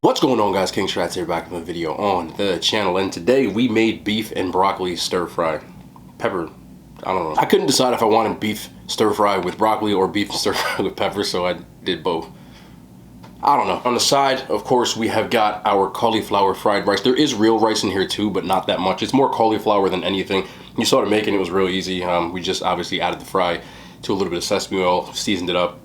What's going on, guys? King Strats here, back with a video on the channel, and today we made beef and broccoli stir fry. Pepper, I don't know. I couldn't decide if I wanted beef stir fry with broccoli or beef stir fry with pepper, so I did both. I don't know. On the side, of course, we have got our cauliflower fried rice. There is real rice in here too, but not that much. It's more cauliflower than anything. You saw it making, it was real easy. We just obviously added the fry to a little bit of sesame oil, seasoned it up,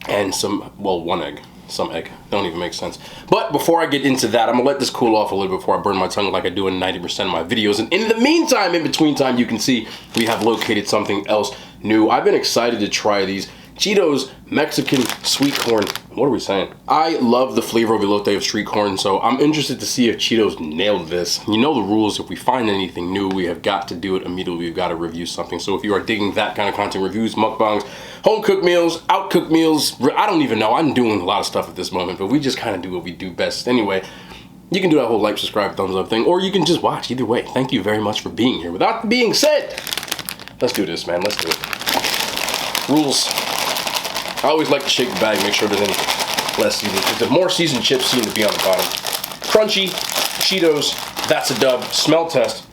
and one egg. Some egg. Don't even make sense. But before I get into that, I'm gonna let this cool off a little before I burn my tongue like I do in 90% of my videos. And in the meantime, in between time, you can see we have located something else new. I've been excited to try these Cheetos Mexican sweet corn. What are we saying? I love the flavor of elote of street corn, so I'm interested to see if Cheetos nailed this. You know the rules. If we find anything new, we have got to do it immediately. We've got to review something. So if you are digging that kind of content, reviews, mukbangs, home cooked meals, out cooked meals, I don't even know. I'm doing a lot of stuff at this moment, but we just kind of do what we do best. Anyway, you can do that whole like, subscribe, thumbs up thing, or you can just watch. Either way, thank you very much for being here. With that being said, let's do this, man. Let's do it. Rules. I always like to shake the bag, make sure there's any less seasoning, because the more seasoned chips seem to be on the bottom. Crunchy, Cheetos, that's a dub. Smell test.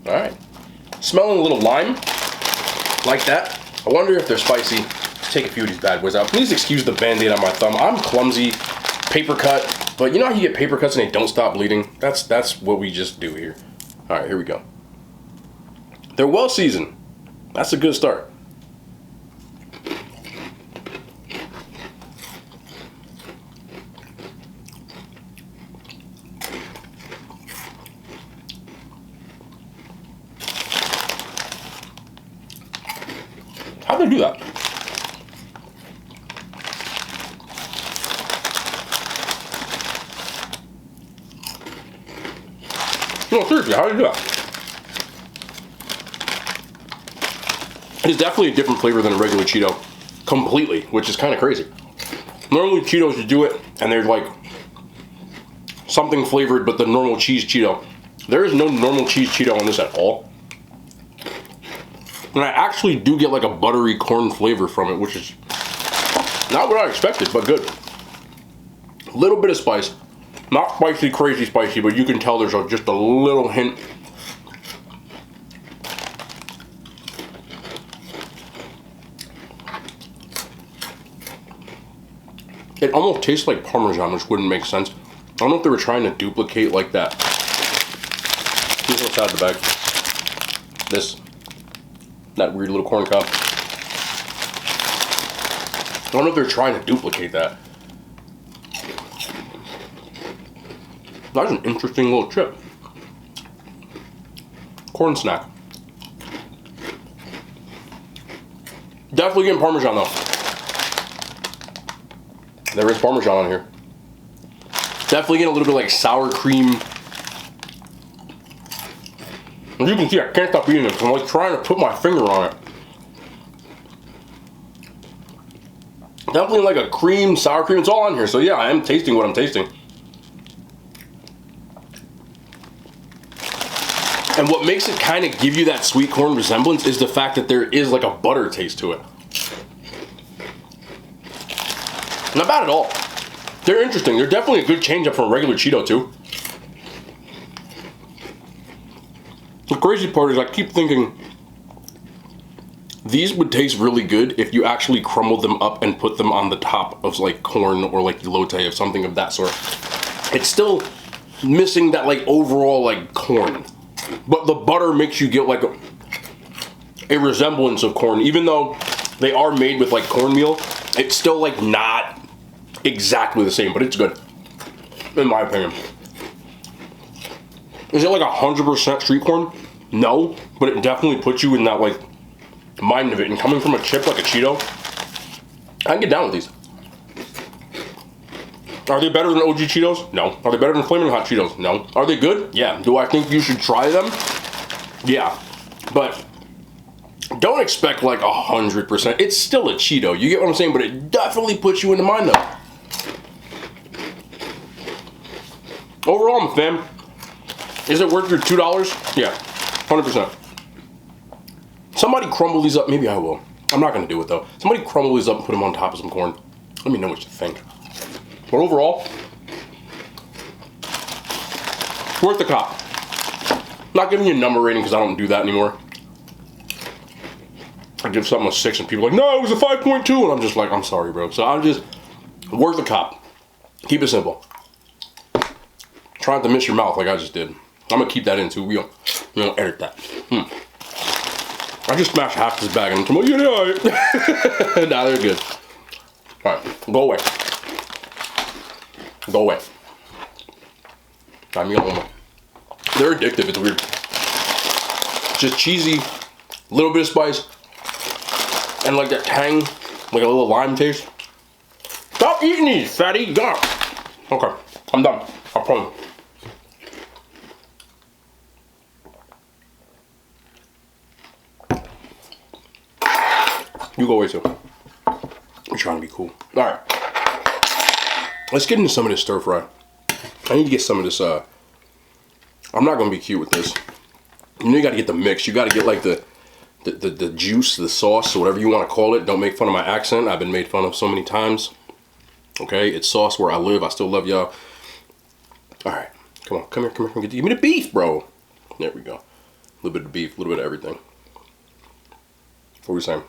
Alright. Smelling a little lime, like that. I wonder if they're spicy. Let's take a few of these bad boys out. Please excuse the band-aid on my thumb. I'm clumsy, paper cut, but you know how you get paper cuts and they don't stop bleeding? That's what we just do here. Alright, here we go. They're well seasoned. That's a good start. How'd they do that? No, seriously, how'd they do that? It is definitely a different flavor than a regular Cheeto. Completely, which is kind of crazy. Normally Cheetos, you do it, and they're like something flavored, but the normal cheese Cheeto. There is no normal cheese Cheeto on this at all. And I actually do get like a buttery corn flavor from it, which is not what I expected, but good. A little bit of spice. Not spicy, crazy spicy, but you can tell there's just a little hint. It almost tastes like Parmesan, which wouldn't make sense. I don't know if they were trying to duplicate like that. Here's what's out of the bag. This. That weird little corn cup. I don't know if they're trying to duplicate that. That's an interesting little chip. Corn snack. Definitely getting Parmesan though. There is Parmesan on here. Definitely getting a little bit like sour cream. As you can see, I can't stop eating it. I'm like trying to put my finger on it. Definitely like a cream, sour cream. It's all on here. So yeah, I am tasting what I'm tasting. And what makes it kind of give you that sweet corn resemblance is the fact that there is like a butter taste to it. Not bad at all. They're interesting. They're definitely a good change up from a regular Cheeto too. The crazy part is I keep thinking these would taste really good if you actually crumbled them up and put them on the top of like corn or like elote of something of that sort. It's still missing that like overall like corn. But the butter makes you get like a resemblance of corn. Even though they are made with like cornmeal, it's still like not exactly the same, but it's good. In my opinion. Is it like 100% street corn? No, but it definitely puts you in that like mind of it. And coming from a chip like a Cheeto, I can get down with these. Are they better than OG Cheetos? No. Are they better than Flamin' Hot Cheetos? No. Are they good? Yeah. Do I think you should try them? Yeah. But don't expect like 100%. It's still a Cheeto. You get what I'm saying? But it definitely puts you in the mind though. Overall, I'm a fan. Is it worth your $2? Yeah, 100%. Somebody crumble these up. Maybe I will. I'm not going to do it, though. Somebody crumble these up and put them on top of some corn. Let me know what you think. But overall, worth the cop. Not giving you a number rating because I don't do that anymore. I give something a 6 and people are like, no, it was a 5.2. And I'm just like, I'm sorry, bro. So I'm just, worth the cop. Keep it simple. Try not to miss your mouth like I just did. I'm gonna keep that in too. We don't edit that. I just smashed half this bag and I'm like, yeah, all right. Nah, they're good. All right, go away. Go away. I mean, they're addictive. It's weird. Just cheesy, a little bit of spice, and like that tang, like a little lime taste. Stop eating these, fatty. God. Okay, I'm done. I promise. You go away too. I'm trying to be cool. All right. Let's get into some of this stir fry. I need to get some of this, I'm not gonna be cute with this. You know you gotta get the mix. You gotta get like the juice, the sauce, or whatever you wanna call it. Don't make fun of my accent. I've been made fun of so many times. Okay, it's sauce where I live. I still love y'all. All right, come on, come here. Give me the beef, bro. There we go. A little bit of beef, a little bit of everything. What were we saying?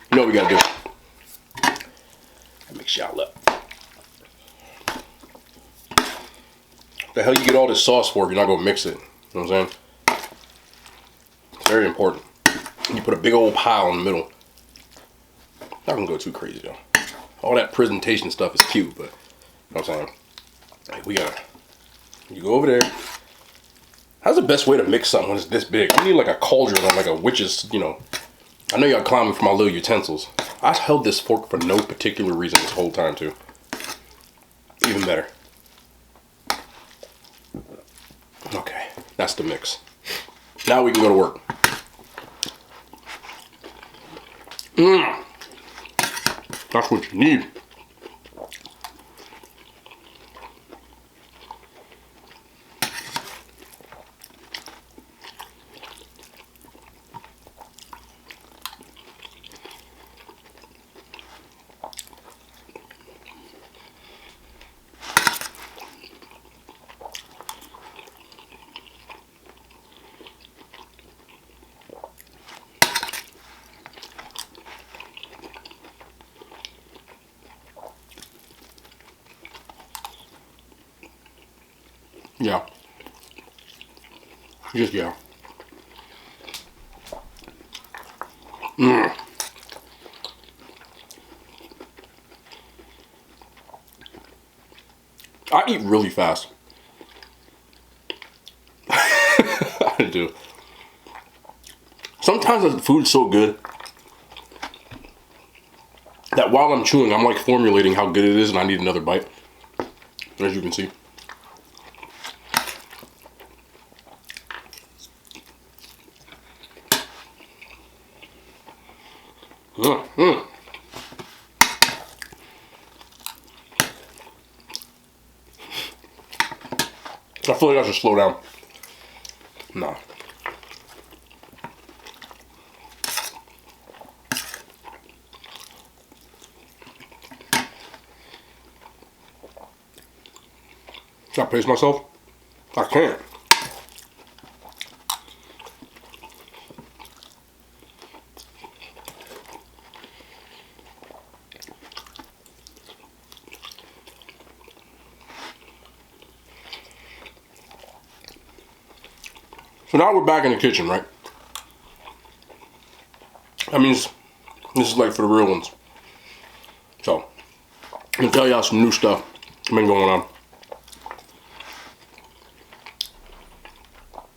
You know what we gotta do? Mix y'all up. The hell you get all this sauce for if you're not gonna mix it? You know what I'm saying? It's very important. You put a big old pile in the middle. Not gonna go too crazy though. All that presentation stuff is cute, but you know what I'm saying? Like we gotta, you go over there. How's the best way to mix something when it's this big? You need like a cauldron or like a witch's, you know. I know y'all clowning for my little utensils. I held this fork for no particular reason this whole time too. Even better. Okay, that's the mix. Now we can go to work. That's what you need. Yeah. Just yeah. I eat really fast. I do. Sometimes the food's so good that while I'm chewing, I'm like formulating how good it is and I need another bite. As you can see. I feel like I should slow down. No. Should I pace myself? I can't. So now we're back in the kitchen, right? That means This is like for the real ones. So, I'm gonna tell y'all some new stuff been going on.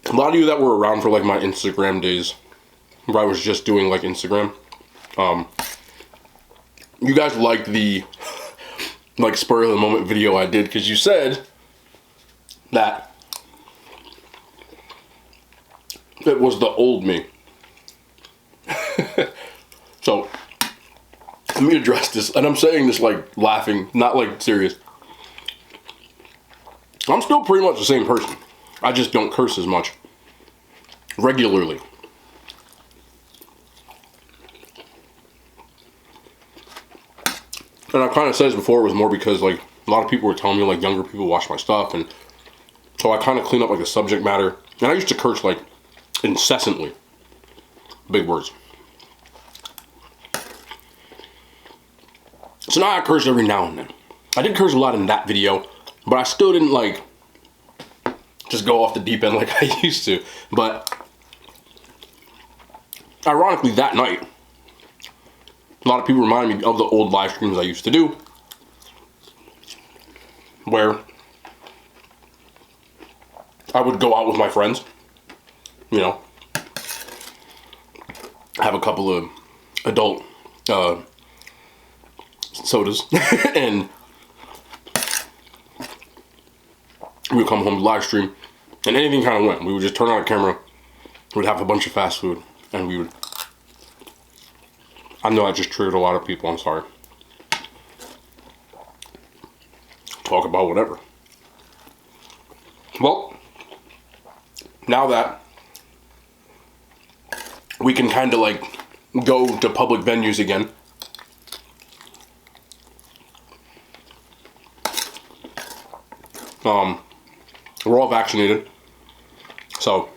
A lot of you that were around for like my Instagram days, where I was just doing like Instagram, you guys liked the like spur of the moment video I did, because you said that it was the old me. So let me address this, and I'm saying this like laughing, not like serious. I'm still pretty much the same person. I just don't curse as much regularly. And I kind of said this before, it was more because like a lot of people were telling me like younger people watch my stuff, and so I kind of clean up like the subject matter. And I used to curse like incessantly. Big words. So now I curse every now and then. I did curse a lot in that video, but I still didn't like just go off the deep end like I used to. But ironically, that night, a lot of people reminded me of the old live streams I used to do, where I would go out with my friends, you know, have a couple of adult sodas, and we would come home to live stream, and anything kind of went. We would just turn on a camera, we'd have a bunch of fast food, and we would, I know I just triggered a lot of people, I'm sorry. Talk about whatever. Well, now that we can kind of like go to public venues again, we're all vaccinated, so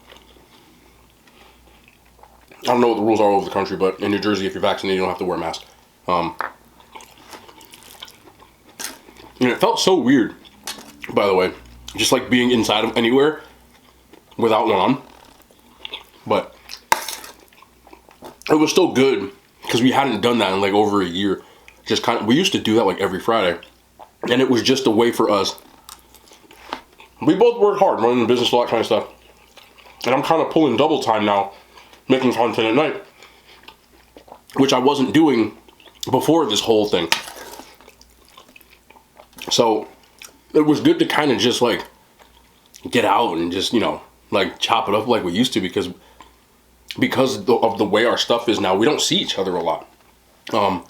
I don't know what the rules are all over the country, but in New Jersey, if you're vaccinated, you don't have to wear a mask. And it felt so weird, by the way, just like being inside of anywhere without one on. But it was still good because we hadn't done that in like over a year. Just kind of, we used to do that like every Friday, and it was just a way for us. We both work hard, running the business, all that kind of stuff, and I'm kind of pulling double time now, making content at night, which I wasn't doing before this whole thing. So it was good to kind of just like get out and just, you know, like chop it up like we used to, because of the way our stuff is now, we don't see each other a lot. And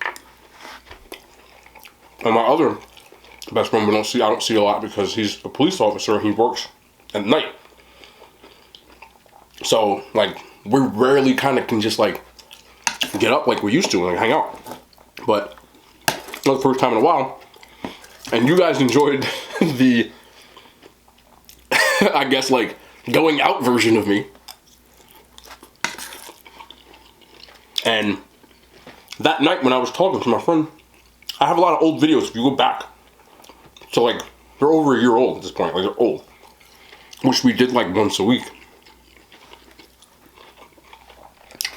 my other best friend, I don't see a lot because he's a police officer and he works at night. So like we rarely kind of can just like get up like we used to and like hang out. But that was the first time in a while, and you guys enjoyed the I guess like going out version of me. And that night when I was talking to my friend, I have a lot of old videos. If you go back, so like they're over a year old at this point, like they're old, which we did like once a week,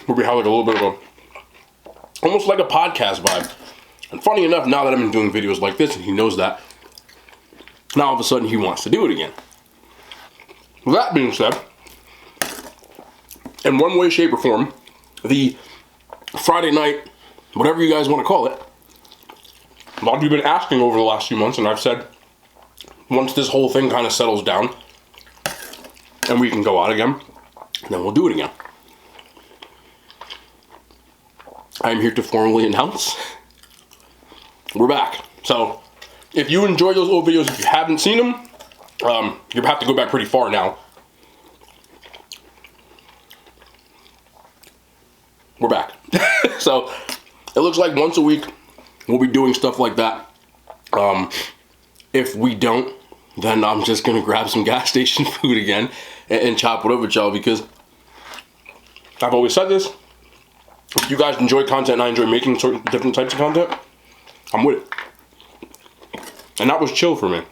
where we have like a little bit of a, almost like a podcast vibe. And funny enough, now that I've been doing videos like this and he knows that, now all of a sudden he wants to do it again. With that being said, in one way, shape, or form, the Friday night, whatever you guys want to call it, a lot of you have been asking over the last few months, and I've said, once this whole thing kind of settles down, and we can go out again, then we'll do it again. I'm here to formally announce, we're back. So, if you enjoy those old videos, if you haven't seen them, you have to go back pretty far now. We're back. So, it looks like once a week, we'll be doing stuff like that. If we don't, then I'm just going to grab some gas station food again and chop it up with y'all, because I've always said this. If you guys enjoy content and I enjoy making certain different types of content, I'm with it. And that was chill for me.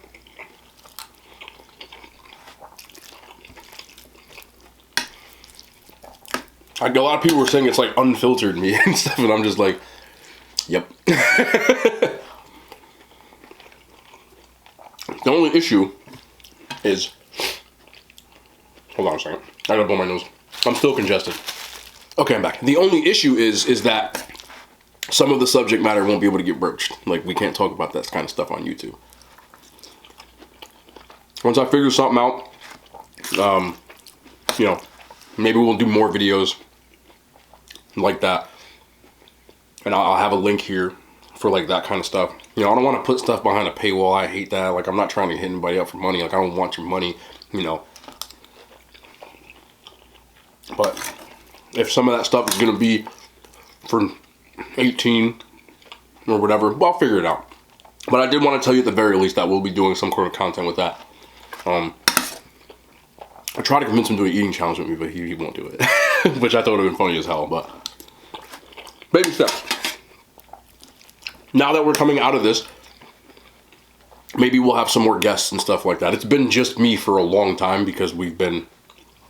Like, a lot of people were saying it's like unfiltered me and stuff, and I'm just like, The only issue is, hold on a second, I gotta blow my nose. I'm still congested. Okay, I'm back. The only issue is that some of the subject matter won't be able to get broached. Like, we can't talk about that kind of stuff on YouTube. Once I figure something out, you know, maybe we'll do more videos like that. And I'll have a link here for like that kind of stuff. You know, I don't want to put stuff behind a paywall. I hate that. Like, I'm not trying to hit anybody up for money. Like, I don't want your money, you know. But if some of that stuff is going to be for 18 or whatever, well, I'll figure it out. But I did want to tell you at the very least that we'll be doing some sort of content with that. I tried to convince him to do an eating challenge with me, but he won't do it. Which I thought would have been funny as hell, but baby steps. Now that we're coming out of this, maybe we'll have some more guests and stuff like that. It's been just me for a long time because we've been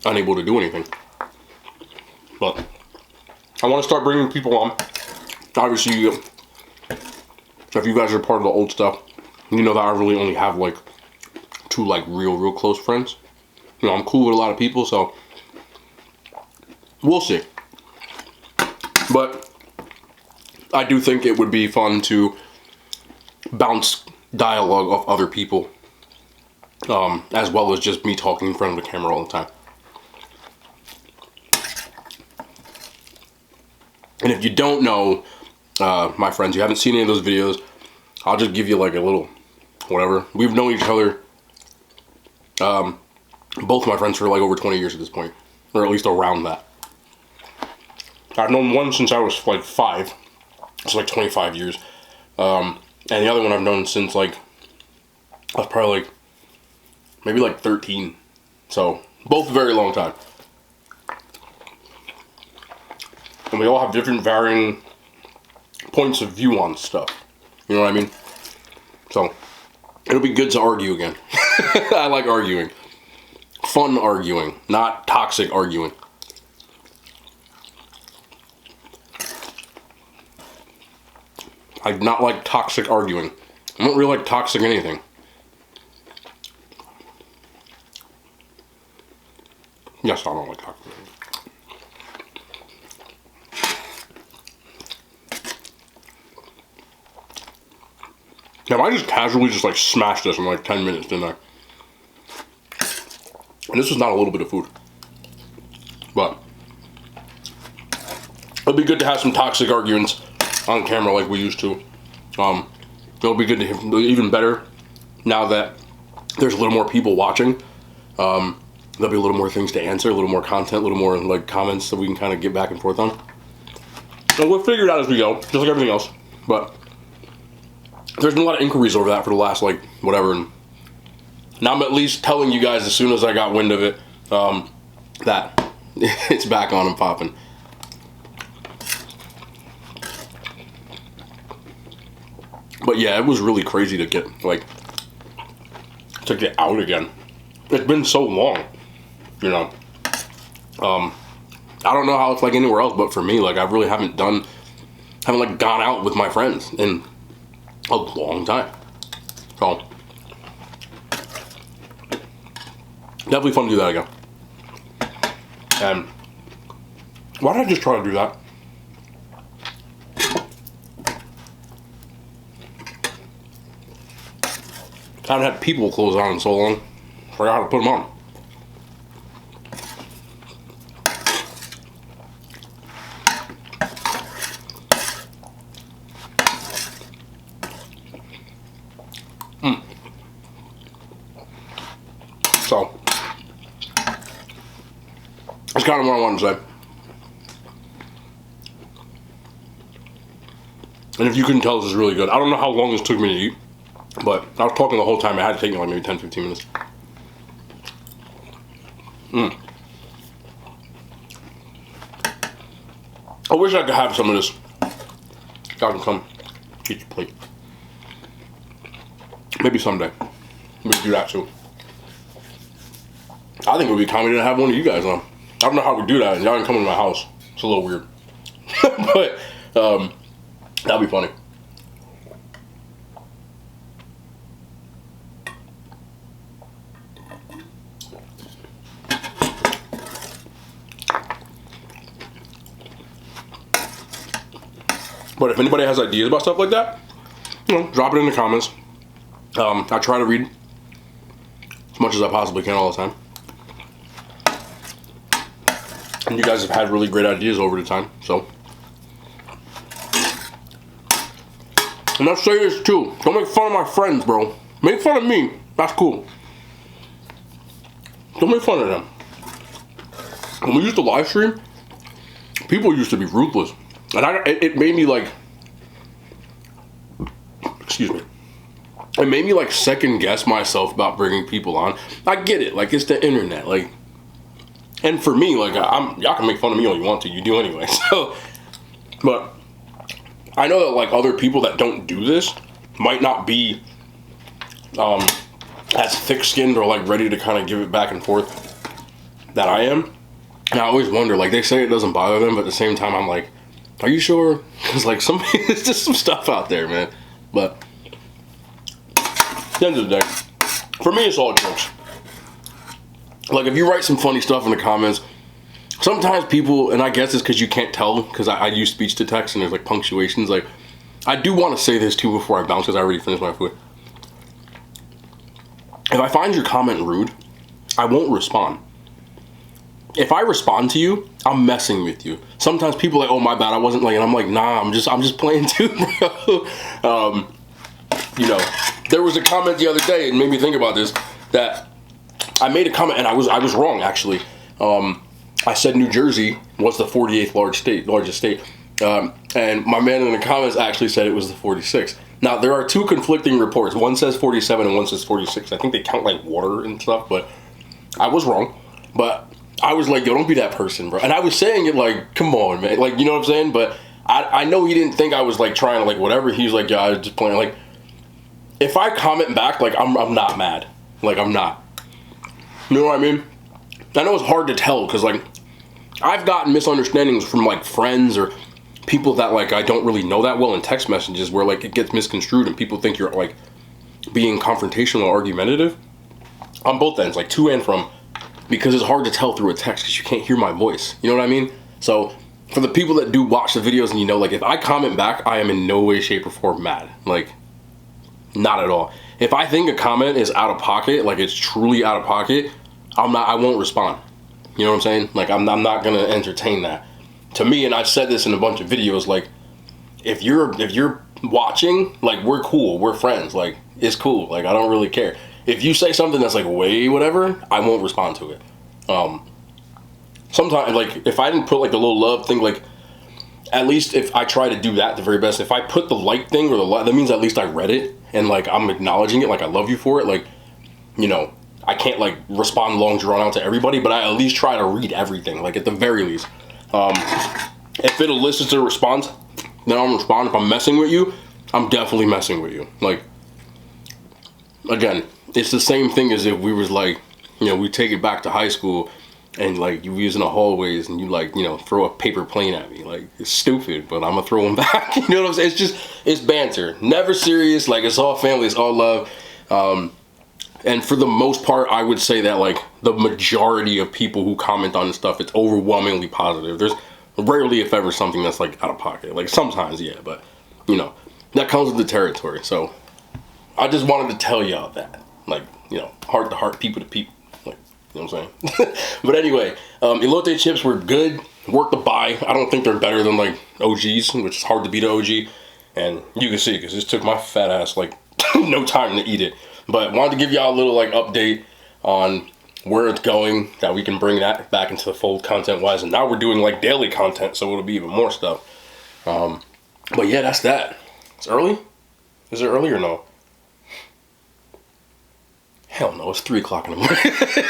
unable to do anything. But I want to start bringing people on. Obviously, if you guys are part of the old stuff, you know that I really only have like 2 like real close friends. You know, I'm cool with a lot of people, so we'll see. But I do think it would be fun to bounce dialogue off other people, as well as just me talking in front of the camera all the time. And if you don't know, my friends, you haven't seen any of those videos, I'll just give you like a little whatever. We've known each other, both of my friends, for like over 20 years at this point, or at least around that. I've known one since I was like 5. It's like 25 years. And the other one I've known since like, I was probably like, maybe like 13. So, both a very long time. And we all have different varying points of view on stuff. You know what I mean? So, it'll be good to argue again. I like arguing. Fun arguing, not toxic arguing. I do not like toxic arguing. I don't really like toxic anything. Yes, I don't like toxic anything. Yeah, I just casually just like smashed this in like 10 minutes, didn't I? And this was not a little bit of food. But it'd be good to have some toxic arguments on camera like we used to. It'll be good to hear, even better now that there's a little more people watching. There'll be a little more things to answer, a little more content, a little more like comments that we can kind of get back and forth on. So we'll figure it out as we go, just like everything else. But there's been a lot of inquiries over that for the last like whatever, and now I'm at least telling you guys as soon as I got wind of it, that it's back on and popping. But yeah, it was really crazy to get out again. It's been so long, you know. I don't know how it's like anywhere else, but for me, like, I really haven't gone out with my friends in a long time. So definitely fun to do that again. And why did I just try to do that? I haven't had people clothes on in so long. Forgot how to put them on. So that's kind of what I wanted to say. And if you couldn't tell, this is really good. I don't know how long this took me to eat, but I was talking the whole time. It had to take me like maybe 10-15 minutes. I wish I could have some of this. I can come eat your plate. Maybe someday we can do that too. I think it would be comedy to have one of you guys on. I don't know how we do that, and y'all can come into my house. It's a little weird. But that'd be funny. But if anybody has ideas about stuff like that, you know, drop it in the comments. I try to read as much as I possibly can all the time. And you guys have had really great ideas over the time, so. And I'll say this too, don't make fun of my friends, bro. Make fun of me, that's cool. Don't make fun of them. When we used to live stream, people used to be ruthless. And it made me like, excuse me. It made me like second guess myself about bringing people on. I get it, like it's the internet, like. And for me, like y'all can make fun of me all you want to, you do anyway. So, but I know that like other people that don't do this might not be as thick-skinned or like ready to kind of give it back and forth that I am. And I always wonder, like they say it doesn't bother them, but at the same time I'm like, are you sure? Because like there's just some stuff out there, man. But at the end of the day, for me it's all jokes. Like if you write some funny stuff in the comments, sometimes people, and I guess it's because you can't tell, because I use speech to text and there's like punctuations. Like I do want to say this too before I bounce, because I already finished my food. If I find your comment rude, I won't respond. If I respond to you, I'm messing with you. Sometimes people are like, oh my bad, I wasn't like, and I'm like, nah, I'm just playing too, bro. You know, there was a comment the other day, and made me think about this, that I made a comment, and I was wrong actually. I said New Jersey was the 48th largest state, and my man in the comments actually said it was the 46th. Now there are two conflicting reports. One says 47 and one says 46. I think they count like water and stuff, but I was wrong. But I was like, yo, don't be that person, bro. And I was saying it like, come on, man, like, you know what I'm saying? But I know he didn't think I was like trying to like whatever. He was like, yeah, I was just playing. Like, if I comment back, like I'm not mad. Like I'm not. You know what I mean? I know it's hard to tell because like I've gotten misunderstandings from like friends or people that like I don't really know that well in text messages where like it gets misconstrued and people think you're like being confrontational or argumentative on both ends, like to and from, because it's hard to tell through a text because you can't hear my voice. You know what I mean? So for the people that do watch the videos and you know, like if I comment back, I am in no way, shape, or form mad. Like not at all. If I think a comment is out of pocket, like it's truly out of pocket, I won't respond. You know what I'm saying? Like I'm not gonna entertain that. To me, and I've said this in a bunch of videos, like if you're watching, like we're cool, we're friends, like it's cool, like I don't really care. If you say something that's like way whatever, I won't respond to it. Sometimes like if I didn't put like the little love thing, like at least if I try to do that the very best, if I put the like thing or the like, that means at least I read it and like I'm acknowledging it, like I love you for it, like, you know, I can't like respond long drawn out to everybody, but I at least try to read everything, like at the very least. If it elicits a response, then I'll respond. If I'm messing with you, I'm definitely messing with you. Like, again, it's the same thing as if we was like, you know, we take it back to high school and like you was in the hallways and you like, you know, throw a paper plane at me. Like, it's stupid, but I'm gonna throw them back. You know what I'm saying? It's just, it's banter. Never serious. Like, it's all family, it's all love. And for the most part, I would say that like the majority of people who comment on this stuff, it's overwhelmingly positive. There's rarely, if ever, something that's like out of pocket. Like sometimes, yeah, but you know, that comes with the territory. So I just wanted to tell y'all that, like, you know, heart to heart, people to people, like, you know what I'm saying? But anyway, elote chips were good, worth the buy. I don't think they're better than like OGs, which is hard to beat an OG. And you can see, because this took my fat ass like no time to eat it. But wanted to give y'all a little like update on where it's going, that we can bring that back into the fold content wise. And now we're doing like daily content, so it'll be even more stuff. But yeah, that's that. It's early? Is it early or no? Hell no, it's 3 o'clock in the morning.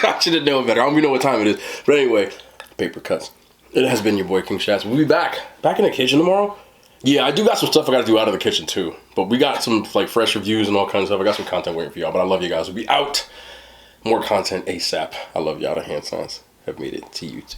I should have known better. I don't even know what time it is. But anyway, paper cuts. It has been your boy King Shats. We'll be back in the kitchen tomorrow. Yeah, I do got some stuff I got to do out of the kitchen too. But we got some like fresh reviews and all kinds of stuff. I got some content waiting for y'all. But I love you guys. We'll be out. More content ASAP. I love y'all. The hand signs have made it to YouTube.